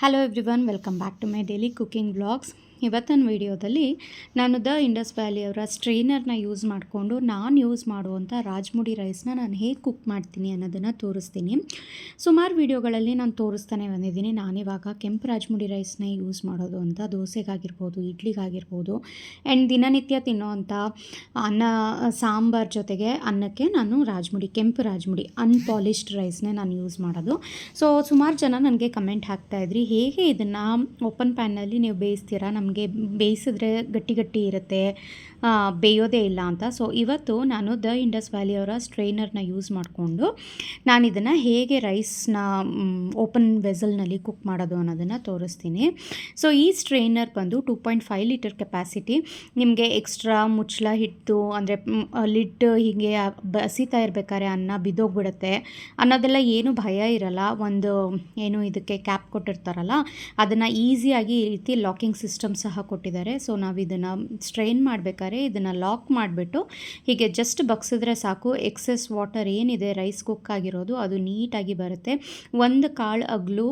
Hello everyone, welcome back to my daily cooking blogs. ಇವತ್ತಿನ ವಿಡಿಯೋದಲ್ಲಿ ನಾನು ದ ಇಂಡಸ್ ವ್ಯಾಲಿಯವರ ಸ್ಟ್ರೈನರ್ನ ಯೂಸ್ ಮಾಡಿಕೊಂಡು ನಾನು ಯೂಸ್ ಮಾಡುವಂಥ ರಾಜ್ಮುಡಿ ರೈಸ್ನ ನಾನು ಹೇಗೆ ಕುಕ್ ಮಾಡ್ತೀನಿ ಅನ್ನೋದನ್ನು ತೋರಿಸ್ತೀನಿ. ಸುಮಾರು ವಿಡಿಯೋಗಳಲ್ಲಿ ನಾನು ತೋರಿಸ್ತಾನೆ ಬಂದಿದ್ದೀನಿ. ನಾನಿವಾಗ ಕೆಂಪು ರಾಜ್ಮುಡಿ ರೈಸ್ನ ಯೂಸ್ ಮಾಡೋದು ಅಂತ ದೋಸೆಗಾಗಿರ್ಬೋದು, ಇಡ್ಲಿಗಾಗಿರ್ಬೋದು, ಆ್ಯಂಡ್ ದಿನನಿತ್ಯ ತಿನ್ನೋವಂಥ ಅನ್ನ ಸಾಂಬಾರ್ ಜೊತೆಗೆ ಅನ್ನಕ್ಕೆ ನಾನು ಕೆಂಪು ರಾಜ್ಮುಡಿ ಅನ್ಪಾಲಿಷ್ಡ್ ರೈಸ್ನೇ ನಾನು ಯೂಸ್ ಮಾಡೋದು. ಸೊ ಸುಮಾರು ಜನ ನನಗೆ ಕಮೆಂಟ್ ಹಾಕ್ತಾಯಿದ್ರಿ, ಹೇಗೆ ಇದನ್ನು ಓಪನ್ ಪ್ಯಾನ್ನಲ್ಲಿ ನೀವು ಬೇಯಿಸ್ತೀರಾ, ನಮಗೆ ಬೇಯಿಸಿದ್ರೆ ಗಟ್ಟಿ ಗಟ್ಟಿ ಇರುತ್ತೆ, ಬೇಯೋದೇ ಇಲ್ಲ ಅಂತ. ಸೊ ಇವತ್ತು ನಾನು ದ ಇಂಡಸ್ ವ್ಯಾಲಿಯವರ ಸ್ಟ್ರೈನರ್ನ ಯೂಸ್ ಮಾಡಿಕೊಂಡು ನಾನು ಇದನ್ನು ಹೇಗೆ ರೈಸ್ನ ಓಪನ್ ವೆಸಲ್ನಲ್ಲಿ ಕುಕ್ ಮಾಡೋದು ಅನ್ನೋದನ್ನು ತೋರಿಸ್ತೀನಿ. ಸೊ ಈ ಸ್ಟ್ರೈನರ್ ಬಂದು 2.5 ಲೀಟರ್ ಕೆಪಾಸಿಟಿ. ನಿಮಗೆ ಎಕ್ಸ್ಟ್ರಾ ಮುಚ್ಚಳ ಹಿಟ್ಟು ಅಂದರೆ ಲಿಡ್ ಹೀಗೆ ಬಸಿತಾ ಇರಬೇಕಾದ್ರೆ ಅನ್ನ ಬಿದ್ದೋಗ್ಬಿಡುತ್ತೆ ಅನ್ನೋದೆಲ್ಲ ಏನು ಭಯ ಇರಲ್ಲ. ಒಂದು ಏನು ಇದಕ್ಕೆ ಕ್ಯಾಪ್ ಕೊಟ್ಟಿರ್ತಾರಲ್ಲ, ಅದನ್ನು ಈಸಿಯಾಗಿ ಈ ರೀತಿ ಲಾಕಿಂಗ್ ಸಿಸ್ಟಮ್ ಸಹ ಕೊಟ್ಟಿದ್ದಾರೆ. ಸೊ ನಾವು ಇದನ್ನು ಸ್ಟ್ರೈನ್ ಮಾಡಬೇಕಾದ್ರೆ ಇದನ್ನು ಲಾಕ್ ಮಾಡಿಬಿಟ್ಟು ಹೀಗೆ ಜಸ್ಟ್ ಬಗ್ಸಿದ್ರೆ ಸಾಕು, ಎಕ್ಸೆಸ್ ವಾಟರ್ ಏನಿದೆ ರೈಸ್ ಕುಕ್ ಆಗಿರೋದು ಅದು ನೀಟಾಗಿ ಬರುತ್ತೆ. ಒಂದು ಕಾಳು ಅಗ್ಲು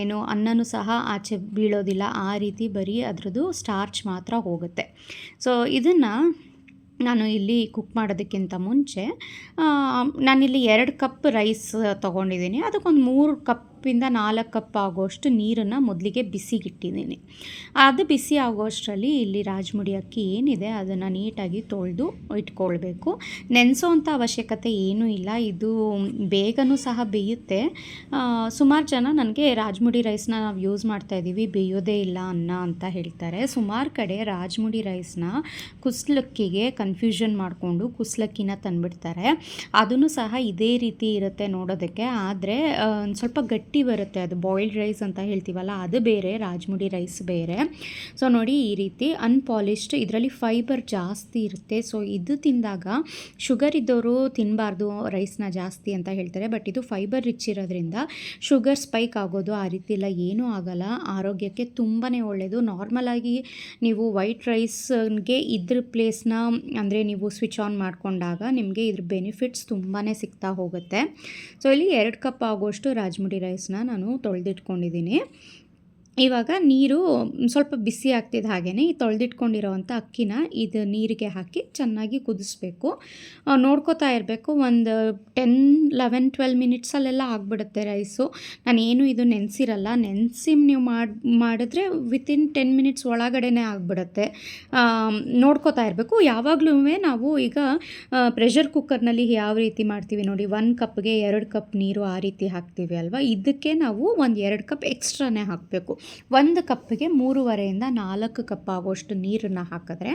ಏನು ಅನ್ನನೂ ಸಹ ಆಚೆ ಬೀಳೋದಿಲ್ಲ, ಆ ರೀತಿ ಬರೀ ಅದರದ್ದು ಸ್ಟಾರ್ಚ್ ಮಾತ್ರ ಹೋಗುತ್ತೆ. ಸೊ ಇದನ್ನು ನಾನು ಇಲ್ಲಿ ಕುಕ್ ಮಾಡೋದಕ್ಕಿಂತ ಮುಂಚೆ ನಾನಿಲ್ಲಿ 2 ಕಪ್ ರೈಸ್ ತೊಗೊಂಡಿದ್ದೀನಿ. ಅದಕ್ಕೊಂದು 3 ಕಪ್ಪಿಂದ 4 ಕಪ್ ಆಗೋಷ್ಟು ನೀರನ್ನು ಮೊದಲಿಗೆ ಬಿಸಿಗಿಟ್ಟಿದ್ದೀನಿ. ಅದು ಬಿಸಿ ಆಗೋಷ್ಟರಲ್ಲಿ ಇಲ್ಲಿ ರಾಜ್ಮುಡಿ ಅಕ್ಕಿ ಏನಿದೆ ಅದನ್ನು ನೀಟಾಗಿ ತೊಳೆದು ಇಟ್ಕೊಳ್ಬೇಕು. ನೆನೆಸೋವಂಥ ಅವಶ್ಯಕತೆ ಏನೂ ಇಲ್ಲ, ಇದು ಬೇಗನೂ ಸಹ ಬೇಯುತ್ತೆ. ಸುಮಾರು ಜನ ನನಗೆ ರಾಜ್ಮುಡಿ ರೈಸ್ನ ನಾವು ಯೂಸ್ ಮಾಡ್ತಾಯಿದ್ದೀವಿ, ಬೇಯೋದೇ ಇಲ್ಲ ಅನ್ನ ಅಂತ ಹೇಳ್ತಾರೆ. ಸುಮಾರು ಕಡೆ ರಾಜ್ಮುಡಿ ರೈಸ್ನ ಕುಸ್ಲಕ್ಕಿಗೆ ಕನ್ಫ್ಯೂಷನ್ ಮಾಡಿಕೊಂಡು ಕುಸ್ಲಕ್ಕಿನ ತಂದುಬಿಡ್ತಾರೆ. ಅದೂ ಸಹ ಇದೇ ರೀತಿ ಇರುತ್ತೆ ನೋಡೋದಕ್ಕೆ, ಆದರೆ ಸ್ವಲ್ಪ ಗಟ್ಟಿ ಬರುತ್ತೆ. ಅದು ಬಾಯ್ಲ್ಡ್ ರೈಸ್ ಅಂತ ಹೇಳ್ತೀವಲ್ಲ, ಅದು ಬೇರೆ, ರಾಜ್ಮುಡಿ ರೈಸ್ ಬೇರೆ. ಸೊ ನೋಡಿ, ಈ ರೀತಿ ಅನ್ಪಾಲಿಷ್ಡ್, ಇದರಲ್ಲಿ ಫೈಬರ್ ಜಾಸ್ತಿ ಇರುತ್ತೆ. ಸೊ ಇದು ತಿಂದಾಗ ಶುಗರ್ ಇದ್ದವರು ತಿನ್ನಬಾರ್ದು ರೈಸ್ನ ಜಾಸ್ತಿ ಅಂತ ಹೇಳ್ತಾರೆ, ಬಟ್ ಇದು ಫೈಬರ್ ರಿಚ್ ಇರೋದ್ರಿಂದ ಶುಗರ್ ಸ್ಪೈಕ್ ಆಗೋದು ಆ ರೀತಿ ಎಲ್ಲ ಏನೂ ಆಗಲ್ಲ. ಆರೋಗ್ಯಕ್ಕೆ ತುಂಬಾ ಒಳ್ಳೆಯದು. ನಾರ್ಮಲಾಗಿ ನೀವು ವೈಟ್ ರೈಸ್ಗೆ ಇದ್ರ ಪ್ಲೇಸ್ನ ಅಂದರೆ ನೀವು ಸ್ವಿಚ್ ಆನ್ ಮಾಡಿಕೊಂಡಾಗ ನಿಮಗೆ ಇದ್ರ ಬೆನಿಫಿಟ್ಸ್ ತುಂಬಾ ಸಿಗ್ತಾ ಹೋಗುತ್ತೆ. ಸೊ ಇಲ್ಲಿ 2 ಕಪ್ ಆಗೋಷ್ಟು ರಾಜ್ಮುಡಿ ರೈಸ್ನ ನಾನು ತೊಳೆದಿಟ್ಕೊಂಡಿದ್ದೀನಿ. ಇವಾಗ ನೀರು ಸ್ವಲ್ಪ ಬಿಸಿ ಆಗ್ತಿದ್ದ ಹಾಗೆಯೇ ಈ ತೊಳೆದಿಟ್ಕೊಂಡಿರೋವಂಥ ಅಕ್ಕಿನ ಇದು ನೀರಿಗೆ ಹಾಕಿ ಚೆನ್ನಾಗಿ ಕುದಿಸ್ಬೇಕು. ನೋಡ್ಕೋತಾ ಇರಬೇಕು. ಒಂದು 10-11-12 ಮಿನಿಟ್ಸಲ್ಲೆಲ್ಲ ಆಗಿಬಿಡುತ್ತೆ ರೈಸು. ನಾನೇನು ಇದು ನೆನೆಸಿರಲ್ಲ, ನೆನೆಸಿ ನೀವು ಮಾಡಿದ್ರೆ ವಿತಿನ್ 10 ಮಿನಿಟ್ಸ್ ಒಳಗಡೆನೇ ಆಗಿಬಿಡುತ್ತೆ. ನೋಡ್ಕೋತಾ ಇರಬೇಕು. ಯಾವಾಗಲೂ ನಾವು ಈಗ ಪ್ರೆಷರ್ ಕುಕ್ಕರ್ನಲ್ಲಿ ಯಾವ ರೀತಿ ಮಾಡ್ತೀವಿ ನೋಡಿ, 1 ಕಪ್ಗೆ 2 ಕಪ್ ನೀರು ಆ ರೀತಿ ಹಾಕ್ತೀವಿ ಅಲ್ವಾ, ಇದಕ್ಕೆ ನಾವು ಒಂದು 2 ಕಪ್ ಎಕ್ಸ್ಟ್ರಾನೇ ಹಾಕಬೇಕು. 1 ಕಪ್ಪಿಗೆ 3.5 ಇಂದ 4 ಕಪ್ ಆಗೋಷ್ಟು ನೀರನ್ನು ಹಾಕಿದ್ರೆ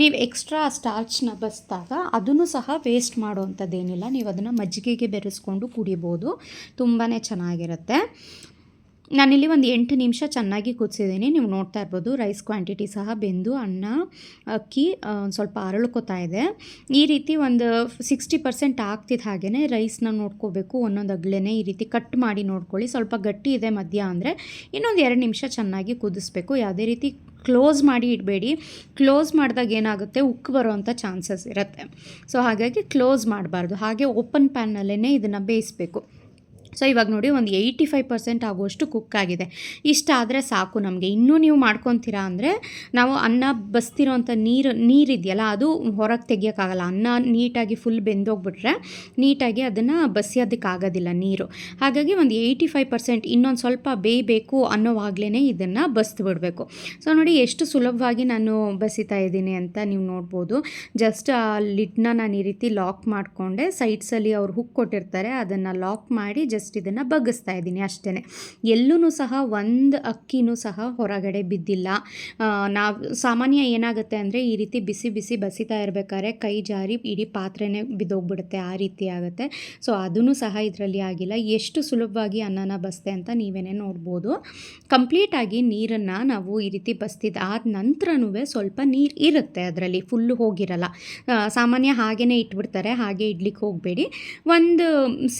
ನೀವು ಎಕ್ಸ್ಟ್ರಾ ಸ್ಟಾರ್ಚ್ನ ಬಸಿದಾಗ ಅದನ್ನು ಸಹ ವೇಸ್ಟ್ ಮಾಡೋವಂಥದ್ದೇನಿಲ್ಲ. ನೀವು ಅದನ್ನು ಮಜ್ಜಿಗೆಗೆ ಬೆರೆಸ್ಕೊಂಡು ಕುಡಿಬೋದು, ತುಂಬಾ ಚೆನ್ನಾಗಿರುತ್ತೆ. ನಾನಿಲ್ಲಿ ಒಂದು 8 ನಿಮಿಷ ಚೆನ್ನಾಗಿ ಕುದಿಸಿದ್ದೀನಿ. ನೀವು ನೋಡ್ತಾ ಇರ್ಬೋದು ರೈಸ್ ಕ್ವಾಂಟಿಟಿ ಸಹ ಬೆಂದು ಅನ್ನ ಅಕ್ಕಿ ಸ್ವಲ್ಪ ಅರಳ್ಕೋತಾ ಇದೆ. ಈ ರೀತಿ ಒಂದು 60% ಆಗ್ತಿದ್ದ ಹಾಗೆಯೇ ರೈಸ್ನ ನೋಡ್ಕೋಬೇಕು. ಒಂದೊಂದು ಅಗ್ಲೇನೆ ಈ ರೀತಿ ಕಟ್ ಮಾಡಿ ನೋಡ್ಕೊಳ್ಳಿ. ಸ್ವಲ್ಪ ಗಟ್ಟಿ ಇದೆ ಮಧ್ಯ ಅಂದರೆ ಇನ್ನೊಂದು 2 ನಿಮಿಷ ಚೆನ್ನಾಗಿ ಕುದಿಸ್ಬೇಕು. ಯಾವುದೇ ರೀತಿ ಕ್ಲೋಸ್ ಮಾಡಿ ಇಡಬೇಡಿ. ಕ್ಲೋಸ್ ಮಾಡಿದಾಗ ಏನಾಗುತ್ತೆ, ಉಕ್ಕು ಬರೋವಂಥ ಚಾನ್ಸಸ್ ಇರುತ್ತೆ. ಸೊ ಹಾಗಾಗಿ ಕ್ಲೋಸ್ ಮಾಡಬಾರ್ದು. ಹಾಗೆ ಓಪನ್ ಪ್ಯಾನ್ನಲ್ಲೇ ಇದನ್ನು ಬೇಯಿಸಬೇಕು. ಸೊ ಇವಾಗ ನೋಡಿ, ಒಂದು 85% ಆಗುವಷ್ಟು ಕುಕ್ ಆಗಿದೆ. ಇಷ್ಟಾದರೆ ಸಾಕು ನಮಗೆ. ಇನ್ನೂ ನೀವು ಮಾಡ್ಕೊತೀರಾ ಅಂದರೆ ನಾವು ಅನ್ನ ಬಸ್ತಿರೋಂಥ ನೀರಿದೆಯಲ್ಲ ಅದು ಹೊರಗೆ ತೆಗಿಯೋಕ್ಕಾಗಲ್ಲ. ಅನ್ನ ನೀಟಾಗಿ ಫುಲ್ ಬೆಂದೋಗ್ಬಿಟ್ರೆ ನೀಟಾಗಿ ಅದನ್ನು ಬಸಿಯೋದಕ್ಕಾಗೋದಿಲ್ಲ ನೀರು. ಹಾಗಾಗಿ ಒಂದು 85% ಇನ್ನೊಂದು ಸ್ವಲ್ಪ ಬೇಯಬೇಕು ಅನ್ನೋವಾಗಲೇ ಇದನ್ನು ಬಸ್ದು ಬಿಡಬೇಕು. ಸೊ ನೋಡಿ ಎಷ್ಟು ಸುಲಭವಾಗಿ ನಾನು ಬಸಿತಾ ಇದ್ದೀನಿ ಅಂತ ನೀವು ನೋಡ್ಬೋದು. ಜಸ್ಟ್ ಆ ಲಿಡ್ನ ನಾನು ಈ ರೀತಿ ಲಾಕ್ ಮಾಡಿಕೊಂಡೆ. ಸೈಡ್ಸಲ್ಲಿ ಅವ್ರು ಹುಕ್ ಕೊಟ್ಟಿರ್ತಾರೆ, ಅದನ್ನು ಲಾಕ್ ಮಾಡಿ ಜಸ್ಟ್ ಇದನ್ನು ಬಗ್ಗಿಸ್ತಾ ಇದ್ದೀನಿ ಅಷ್ಟೇ. ಎಲ್ಲೂ ಸಹ ಒಂದು ಅಕ್ಕಿನೂ ಸಹ ಹೊರಗಡೆ ಬಿದ್ದಿಲ್ಲ. ನಾವು ಸಾಮಾನ್ಯ ಏನಾಗುತ್ತೆ ಅಂದರೆ ಈ ರೀತಿ ಬಿಸಿ ಬಿಸಿ ಬಸಿತಾ ಇರಬೇಕಾದ್ರೆ ಕೈ ಜಾರಿ ಇಡೀ ಪಾತ್ರೆನೇ ಬಿದ್ದೋಗ್ಬಿಡುತ್ತೆ, ಆ ರೀತಿ ಆಗುತ್ತೆ. ಸೊ ಅದೂ ಸಹ ಇದರಲ್ಲಿ ಆಗಿಲ್ಲ. ಎಷ್ಟು ಸುಲಭವಾಗಿ ಅನ್ನನ ಬಸ್ತೆ ಅಂತ ನೀವೇನೇ ನೋಡ್ಬೋದು. ಕಂಪ್ಲೀಟಾಗಿ ನೀರನ್ನು ನಾವು ಈ ರೀತಿ ಬಸ್ತಿದ್ದಾದ ನಂತರನೂ ಸ್ವಲ್ಪ ನೀರು ಇರುತ್ತೆ ಅದರಲ್ಲಿ, ಫುಲ್ಲು ಹೋಗಿರಲ್ಲ. ಸಾಮಾನ್ಯ ಹಾಗೇ ಇಟ್ಬಿಡ್ತಾರೆ, ಹಾಗೆ ಇಡ್ಲಿಕ್ಕೆ ಹೋಗಬೇಡಿ. ಒಂದು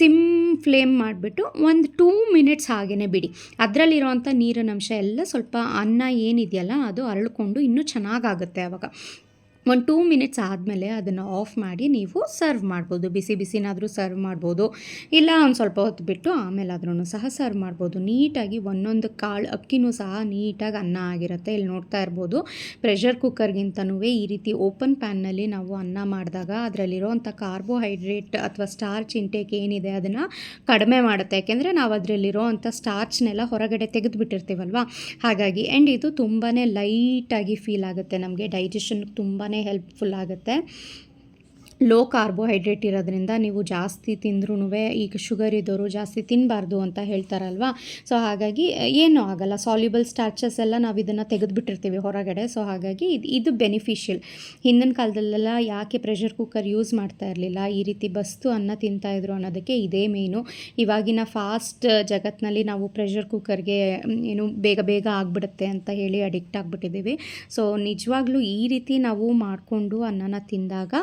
ಸಿಮ್ ಫ್ಲೇಮ್ ಮಾಡಿಬಿಟ್ಟು ಒಂದು 2 ಮಿನಿಟ್ಸ್ ಹಾಗೇ ಬಿಡಿ. ಅದರಲ್ಲಿರೋವಂಥ ನೀರಿನ ಅಂಶ ಎಲ್ಲ ಸ್ವಲ್ಪ ಅನ್ನ ಏನಿದೆಯಲ್ಲ ಅದು ಅರಳ್ಕೊಂಡು ಇನ್ನೂ ಚೆನ್ನಾಗಾಗುತ್ತೆ ಆವಾಗ. ಒಂದು 2 ಮಿನಿಟ್ಸ್ ಆದಮೇಲೆ ಅದನ್ನು ಆಫ್ ಮಾಡಿ ನೀವು ಸರ್ವ್ ಮಾಡ್ಬೋದು. ಬಿಸಿ ಬಿಸಿನಾದರೂ ಸರ್ವ್ ಮಾಡ್ಬೋದು, ಇಲ್ಲ ಒಂದು ಸ್ವಲ್ಪ ಹೊತ್ತು ಬಿಟ್ಟು ಆಮೇಲಾದ್ರೂ ಸಹ ಸರ್ವ್ ಮಾಡ್ಬೋದು. ನೀಟಾಗಿ ಒಂದೊಂದು ಕಾಳು ಅಕ್ಕಿನೂ ಸಹ ನೀಟಾಗಿ ಅನ್ನ ಆಗಿರುತ್ತೆ. ಇಲ್ಲಿ ನೋಡ್ತಾ ಇರ್ಬೋದು, ಪ್ರೆಷರ್ ಕುಕ್ಕರ್ಗಿಂತನೂ ಈ ರೀತಿ ಓಪನ್ ಪ್ಯಾನ್ನಲ್ಲಿ ನಾವು ಅನ್ನ ಮಾಡಿದಾಗ ಅದರಲ್ಲಿರೋವಂಥ ಕಾರ್ಬೋಹೈಡ್ರೇಟ್ ಅಥವಾ ಸ್ಟಾರ್ಚ್ ಇಂಟೇಕ್ ಏನಿದೆ ಅದನ್ನು ಕಡಿಮೆ ಮಾಡುತ್ತೆ. ಯಾಕೆಂದರೆ ನಾವು ಅದರಲ್ಲಿರೋವಂಥ ಸ್ಟಾರ್ಚ್ನೆಲ್ಲ ಹೊರಗಡೆ ತೆಗೆದುಬಿಟ್ಟಿರ್ತೀವಲ್ವ, ಹಾಗಾಗಿ. ಆ್ಯಂಡ್ ಇದು ತುಂಬಾ ಲೈಟಾಗಿ ಫೀಲ್ ಆಗುತ್ತೆ, ನಮಗೆ ಡೈಜೆಷನ್ಗೆ ತುಂಬಾ ಹೆಲ್ಪ್ಫುಲ್ ಆಗುತ್ತೆ. ಲೋ ಕಾರ್ಬೋಹೈಡ್ರೇಟ್ ಇರೋದ್ರಿಂದ ನೀವು ಜಾಸ್ತಿ ತಿಂದ್ರೂ, ಈಗ ಶುಗರ್ ಇದ್ದವರು ಜಾಸ್ತಿ ತಿನ್ನಬಾರ್ದು ಅಂತ ಹೇಳ್ತಾರಲ್ವ, ಸೊ ಹಾಗಾಗಿ ಏನೂ ಆಗಲ್ಲ. ಸಾಲ್ಯುಬಲ್ ಸ್ಟಾರ್ಚಸ್ ಎಲ್ಲ ನಾವು ಇದನ್ನು ತೆಗೆದುಬಿಟ್ಟಿರ್ತೀವಿ ಹೊರಗಡೆ, ಸೊ ಹಾಗಾಗಿ ಇದು ಬೆನಿಫಿಷಿಯಲ್. ಹಿಂದಿನ ಕಾಲದಲ್ಲೆಲ್ಲ ಯಾಕೆ ಪ್ರೆಷರ್ ಕುಕ್ಕರ್ ಯೂಸ್ ಮಾಡ್ತಾ ಇರಲಿಲ್ಲ, ಈ ರೀತಿ ಬಸ್ತು ಅನ್ನ ತಿಂತಾಯಿದ್ರು ಅನ್ನೋದಕ್ಕೆ ಇದೇ ಮೇನು. ಇವಾಗಿನ ಫಾಸ್ಟ್ ಜಗತ್ತಿನಲ್ಲಿ ನಾವು ಪ್ರೆಷರ್ ಕುಕ್ಕರ್ಗೆ ಏನು ಬೇಗ ಬೇಗ ಆಗಿಬಿಡುತ್ತೆ ಅಂತ ಹೇಳಿ ಅಡಿಕ್ಟ್ ಆಗಿಬಿಟ್ಟಿದ್ದೀವಿ. ಸೊ ನಿಜವಾಗ್ಲೂ ಈ ರೀತಿ ನಾವು ಮಾಡಿಕೊಂಡು ಅನ್ನನ ತಿಂದಾಗ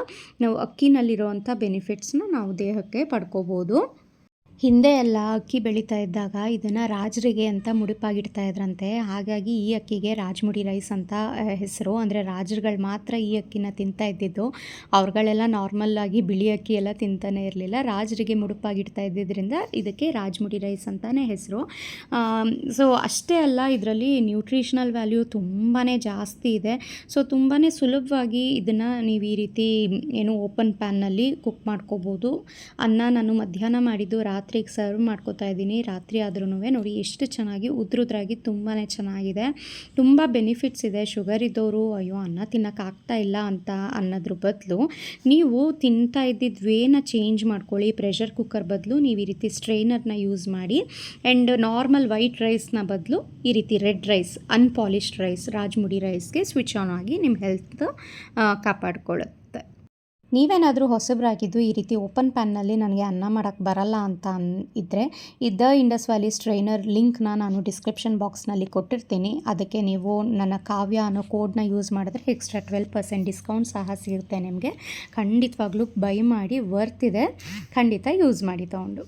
ನಾವು ಅಕ್ಕಿನಲ್ಲಿರುವಂಥ ಬೆನಿಫಿಟ್ಸ್ನ ನಾವು ದೇಹಕ್ಕೆ ಪಡ್ಕೋಬೋದು. ಹಿಂದೆ ಎಲ್ಲ ಅಕ್ಕಿ ಬೆಳೀತಾ ಇದ್ದಾಗ ಇದನ್ನು ರಾಜರಿಗೆ ಅಂತ ಮುಡಿಪಾಗಿಡ್ತಾ ಇದ್ರಂತೆ. ಹಾಗಾಗಿ ಈ ಅಕ್ಕಿಗೆ ರಾಜಮುಡಿ ರೈಸ್ ಅಂತ ಹೆಸರು. ಅಂದರೆ ರಾಜರುಗಳು ಮಾತ್ರ ಈ ಅಕ್ಕಿನ ತಿಂತಾ ಇದ್ದಿದ್ದು. ಅವ್ರುಗಳೆಲ್ಲ ನಾರ್ಮಲ್ಲಾಗಿ ಬಿಳಿ ಅಕ್ಕಿ ಎಲ್ಲ ತಿಂತಾನೆ ಇರಲಿಲ್ಲ. ರಾಜರಿಗೆ ಮುಡುಪಾಗಿಡ್ತಾ ಇದ್ದಿದ್ದರಿಂದ ಇದಕ್ಕೆ ರಾಜಮುಡಿ ರೈಸ್ ಅಂತಲೇ ಹೆಸರು. ಸೊ ಅಷ್ಟೇ ಅಲ್ಲ, ಇದರಲ್ಲಿ ನ್ಯೂಟ್ರಿಷನಲ್ ವ್ಯಾಲ್ಯೂ ತುಂಬಾ ಜಾಸ್ತಿ ಇದೆ. ಸೊ ತುಂಬಾ ಸುಲಭವಾಗಿ ಇದನ್ನು ನೀವು ಈ ರೀತಿ ಏನು ಓಪನ್ ಪ್ಯಾನ್ನಲ್ಲಿ ಕುಕ್ ಮಾಡ್ಕೋಬೋದು. ಅನ್ನ ನಾನು ಮಧ್ಯಾಹ್ನ ಮಾಡಿದ್ದು ರಾತ್ರಿಗೆ ಸರ್ವ್ ಮಾಡ್ಕೋತಾ ಇದ್ದೀನಿ. ರಾತ್ರಿ ಆದ್ರೂ ನೋಡಿ ಎಷ್ಟು ಚೆನ್ನಾಗಿ ಉದ್ರುದ್ರಾಗಿ ತುಂಬಾ ಚೆನ್ನಾಗಿದೆ. ತುಂಬ ಬೆನಿಫಿಟ್ಸ್ ಇದೆ. ಶುಗರ್ ಇದ್ದವರು ಅಯ್ಯೋ ಅನ್ನ ತಿನ್ನೋಕ್ಕಾಗ್ತಾ ಇಲ್ಲ ಅಂತ ಅನ್ನೋದ್ರ ಬದಲು ನೀವು ತಿಂತಾ ಇದ್ದಿದ್ದು ವೇನ ಚೇಂಜ್ ಮಾಡ್ಕೊಳ್ಳಿ. ಪ್ರೆಷರ್ ಕುಕ್ಕರ್ ಬದಲು ನೀವು ಈ ರೀತಿ ಸ್ಟ್ರೈನರ್ನ ಯೂಸ್ ಮಾಡಿ. ಆ್ಯಂಡ್ ನಾರ್ಮಲ್ ವೈಟ್ ರೈಸ್ನ ಬದಲು ಈ ರೀತಿ red rice, unpolished rice, Rajamudi ರೈಸ್ಗೆ ಸ್ವಿಚ್ ಆನ್ ಆಗಿ ನಿಮ್ಮ ಹೆಲ್ತ್ ಕಾಪಾಡ್ಕೊಳ್ಳುತ್ತೆ. ನೀವೇನಾದರೂ ಹೊಸಬರಾಗಿದ್ದು ಈ ರೀತಿ ಓಪನ್ ಪ್ಯಾನ್ನಲ್ಲಿ ನನಗೆ ಅನ್ನ ಮಾಡೋಕ್ಕೆ ಬರಲ್ಲ ಅಂತ ಇದ್ದರೆ ದ ಇಂಡಸ್ ವ್ಯಾಲಿ ಸ್ಟ್ರೈನರ್ ಲಿಂಕ್ನ ನಾನು ಡಿಸ್ಕ್ರಿಪ್ಷನ್ ಬಾಕ್ಸ್ನಲ್ಲಿ ಕೊಟ್ಟಿರ್ತೀನಿ. ಅದಕ್ಕೆ ನೀವು ನನ್ನ ಕಾವ್ಯ ಅನ್ನೋ ಕೋಡ್ನ ಯೂಸ್ ಮಾಡಿದ್ರೆ ಎಕ್ಸ್ಟ್ರಾ 12% ಡಿಸ್ಕೌಂಟ್ ಸಹ ಸಿಗುತ್ತೆ ನಿಮಗೆ. ಖಂಡಿತವಾಗ್ಲೂ ಬೈ ಮಾಡಿ, ವರ್ತ್ ಇದೆ, ಖಂಡಿತ ಯೂಸ್ ಮಾಡಿ ತೊಗೊಂಡು.